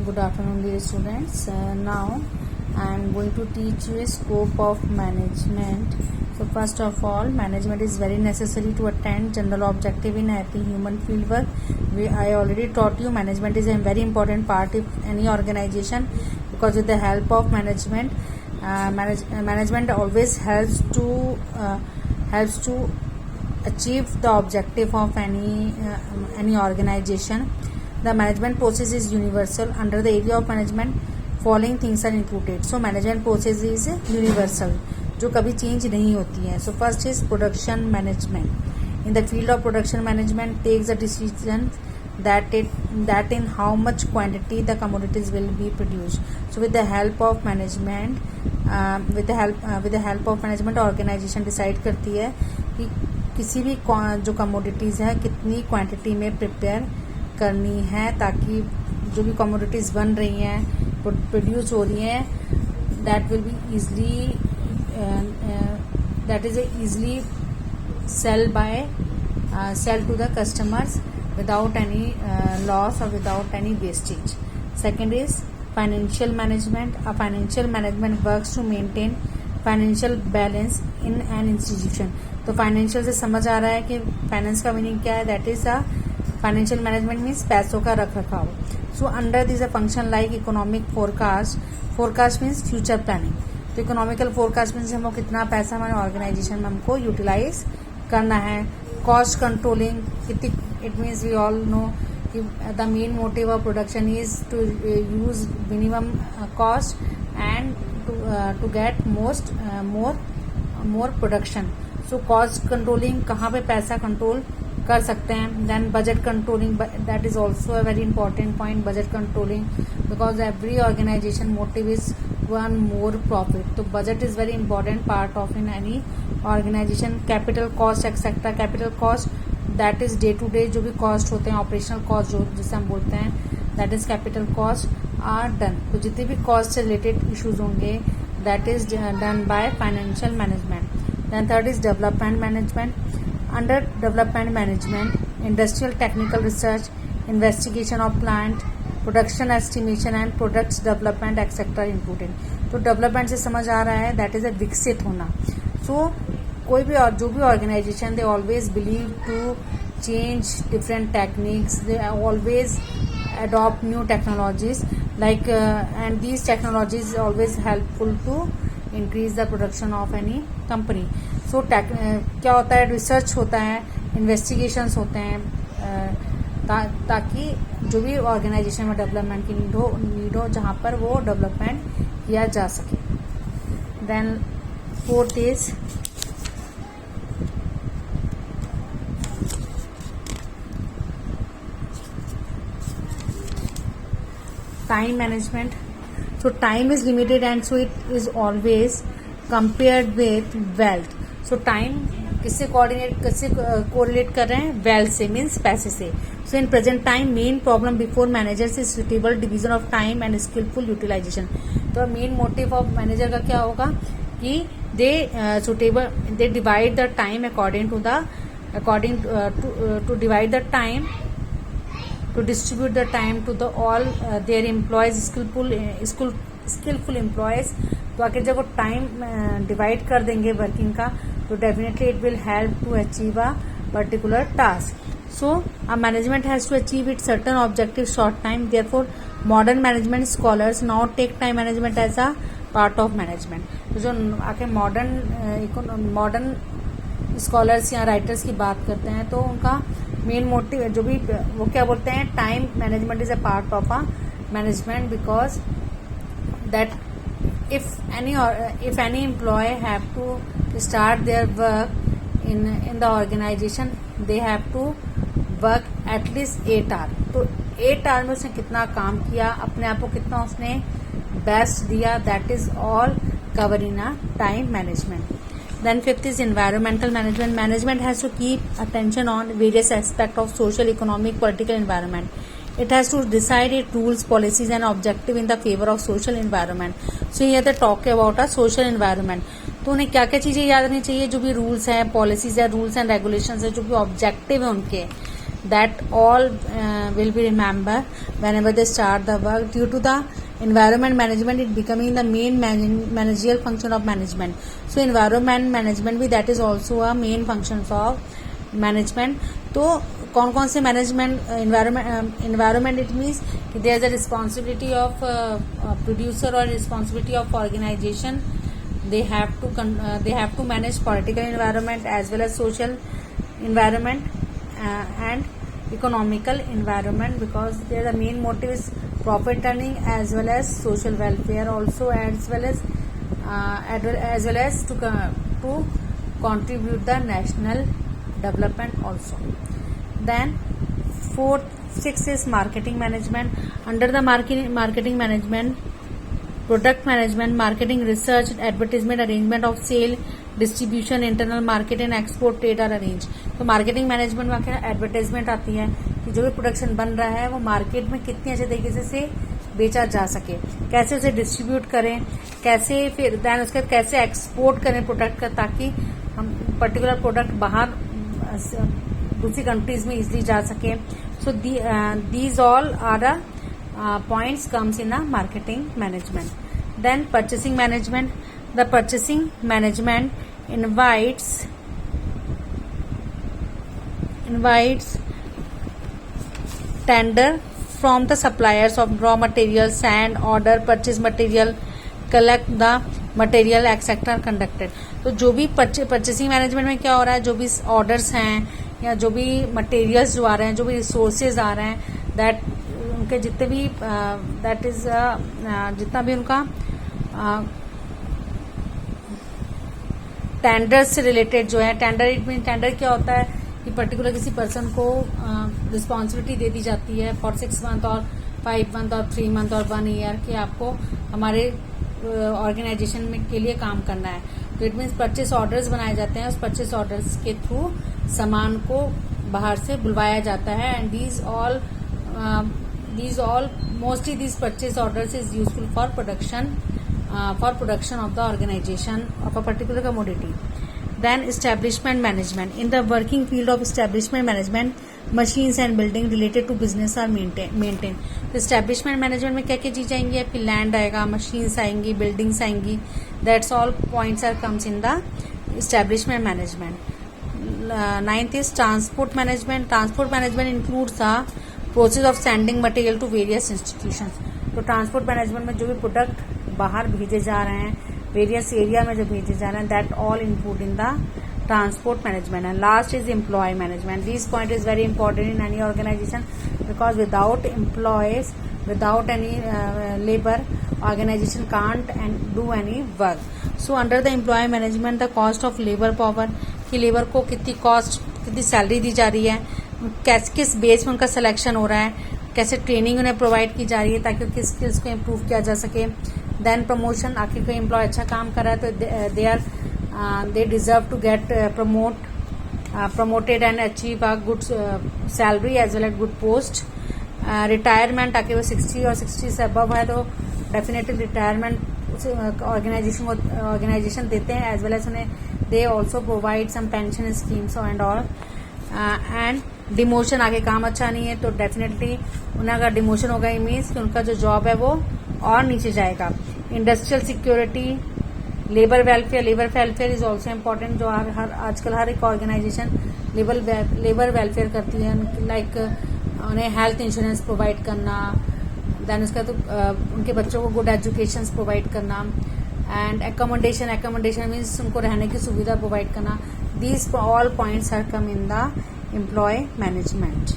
Good afternoon, dear students. Now I am going to teach you a scope of management. So first of all, management is very necessary to attain general objective in any human field work. I already taught you management is a very important part of any organization, because with the help of management, management always helps to achieve the objective of any organization. The management process is universal. Under the area of management, following things are included. So management process is universal, जो कभी change नहीं होती है. So first is production management. In the field of production management, takes a decision that in how much quantity the commodities will be produced. So with the help of management, with the help of management, organization decide करती है कि किसी भी जो commodities है कितनी quantity में prepare करनी है, ताकि जो भी कमोडिटीज़ बन रही हैं, प्रोड्यूस हो रही हैं, that will be easily sell to the customers without any loss और without any wastage. Second is financial management. Financial management works to maintain financial balance in an institution. तो फाइनेंशियल से समझ आ रहा है कि फाइनेंस का मीनिंग क्या है. That is a financial management means पैसों का रख रखाव. So under this a function like economic forecast means future planning. तो इकोनॉमिकल फोरकास्ट मीन्स हमको कितना पैसा हमारे ऑर्गेनाइजेशन में हमको यूटिलाइज करना है. कॉस्ट कंट्रोलिंग, कितनी, it means we all know कि the main motive of production is to use minimum cost and to get more production. So cost controlling, कहाँ पे पैसा कंट्रोल कर सकते हैं. Then budget controlling, that is also a very important point. Budget controlling because every organization motive is to earn more profit. तो budget is very important part of in any organization. Capital cost etcetera. Capital cost that is day to day जो भी cost होते हैं, operational cost जो जिसे हम बोलते हैं, that is capital cost are done. तो जितने भी कॉस्ट से रिलेटेड इशूज होंगे, that is done by financial management. Then third is development management. Under development management, industrial technical research, investigation of plant, production estimation and products development etc. included. तो development से समझ आ रहा है that is a विकसित होना. So कोई भी और जो भी organization, they always believe to change different techniques. They always adopt new technologies like and these technologies always helpful to increase the production of any company. सो क्या होता है, रिसर्च होता है, इन्वेस्टिगेशंस होते हैं, ताकि जो भी ऑर्गेनाइजेशन में डेवलपमेंट की नीड हो जहाँ पर वो डेवलपमेंट किया जा सके. Then fourth is time management. So time is limited and so it is always compared with wealth. So time किससे कोरिलेट कर रहे हैं, वेल्थ से, मीन्स पैसे से. So in present time main problem before managers is suitable division of time and skillful utilization. तो main motive of manager का क्या होगा कि they divide the time according to divide the time to distribute the time to the all their employees, skillful employees. तो आखिर जब वो time divide कर देंगे वर्किंग का, तो definitely it will help to achieve a particular task. So a management has to achieve it certain objective short time. Therefore modern management scholars now take time management as a part of management. तो जो आखिर modern scholars या writers की बात करते हैं, तो उनका मेन मोटिव जो भी वो क्या बोलते हैं, time management is a part of a management, because that if any employee have to start their work in the organization, they have to work at least 8 hours. तो 8 hours में उसने कितना काम किया, अपने आप को कितना उसने बेस्ट दिया, that is all cover in a time management. Then fifth is environmental management. Management has to keep attention on various aspects of social, economic, political environment. It has to decide its rules, policies and objective in the favor of social environment. So here they talk about a social environment. तो उन्हें क्या क्या चीजें याद रखनी चाहिए, जो भी रूल्स हैं, पॉलिसीज है, रूल्स एंड रेगुलेशंस है, जो भी ऑब्जेक्टिव है उनके, that all will be remember whenever they start the work. Due to the environment management, it becoming the main managerial function of management. So environment management भी that is also a main function of management. तो कौन कौन से management environment it means कि there is a responsibility of producer or responsibility of organization. They have to manage political environment as well as social environment and economical environment, because their main motive is profit earning as well as social welfare also, as well as to contribute the national development also. Then six is marketing management. Under the marketing management, product management, marketing research, advertisement, arrangement of sale, distribution, internal market and export trade are arrange. तो marketing management में क्या advertisement आती है कि जो भी production बन रहा है वो मार्केट में कितनी अच्छे तरीके से बेचा जा सके, कैसे उसे डिस्ट्रीब्यूट करें, कैसे फिर दैन उसके बाद कैसे एक्सपोर्ट करें प्रोडक्ट का, ताकि हम पर्टिकुलर प्रोडक्ट बाहर दूसरी कंट्रीज में इजिली जा सके. So these all are the points comes in the marketing management. Then purchasing management. The purchasing management invites tender from the suppliers of raw materials, sand, order, purchase material, collect the material, etc. conducted. तो जो भी purchasing management में क्या हो रहा है, जो भी ऑर्डर्स हैं या जो भी मटेरियल्स जो आ रहे हैं, जो भी रिसोर्सेज आ रहे हैं, दैट उनके जितने भी दैट इज जितना भी उनका टेंडर से रिलेटेड जो है, टेंडर क्या होता है कि पर्टिकुलर किसी पर्सन को रिस्पॉन्सिबिलिटी दे दी जाती है फॉर 6 मंथ और 5 मंथ और 3 मंथ और 1 ईयर कि आपको हमारे ऑर्गेनाइजेशन में के लिए काम करना है. तो इट मीन्स परचेस ऑर्डर्स बनाए जाते हैं. उस परचेस ऑर्डर्स के थ्रू सामान को बाहर से बुलवाया जाता है. And these all mostly these purchase orders is useful for production of the organization of a particular commodity. Then establishment management. In the working field of establishment management, machines and building related to business are maintained. तो establishment management में क्या क्या चीज आएंगी आपकी, land आएगा, machines आएंगी, buildings आएंगी. That's all points are comes in the establishment management. 9th is transport management. Transport management includes the process of sending material to various institutions. तो ट्रांसपोर्ट मैनेजमेंट में जो भी प्रोडक्ट बाहर भेजे जा रहे हैं, वेरियस एरिया में जो भेजे जा रहे हैं, that all include in the transport management. And last is employ management. This point is very important in any organisation, because without employees, without any labour, organisation can't and do any work. So under the employ management, the cost of labour power, कि labour को कितनी cost, कितनी salary दी जा रही है, किस base में उनका सिलेक्शन हो रहा है, कैसे ट्रेनिंग उन्हें प्रोवाइड की जा रही है ताकि उनकी स्किल्स को इम्प्रूव किया जा सके. देन प्रमोशन, आखिर कोई एम्प्लॉय अच्छा काम कर रहा है तो they deserve to get promoted and achieve a good salary as well as good post. Retirement, ताकि वो 60 और 60 से अबव है तो डेफिनेटली रिटायरमेंट ऑर्गेनाइजेशन देते हैं, एज वेल एज उन्हें they also provide some pension schemes and all. And demotion, आगे काम अच्छा नहीं है तो डेफिनेटली उन्हें अगर डिमोशन होगा ये मीन्स कि उनका जो जॉब है वो और नीचे जाएगा. Industrial security, labour welfare is also important, जो आजकल हर एक ऑर्गेनाइजेशन लेबर वेलफेयर करती है. लाइक उन्हें हेल्थ इंश्योरेंस प्रोवाइड करना, देन उसका तो उनके बच्चों को गुड एजुकेशन प्रोवाइड करना. एंड एकोमोडेशन मीन्स उनको रहने की सुविधा प्रोवाइड करना. These all points are come in the employ management.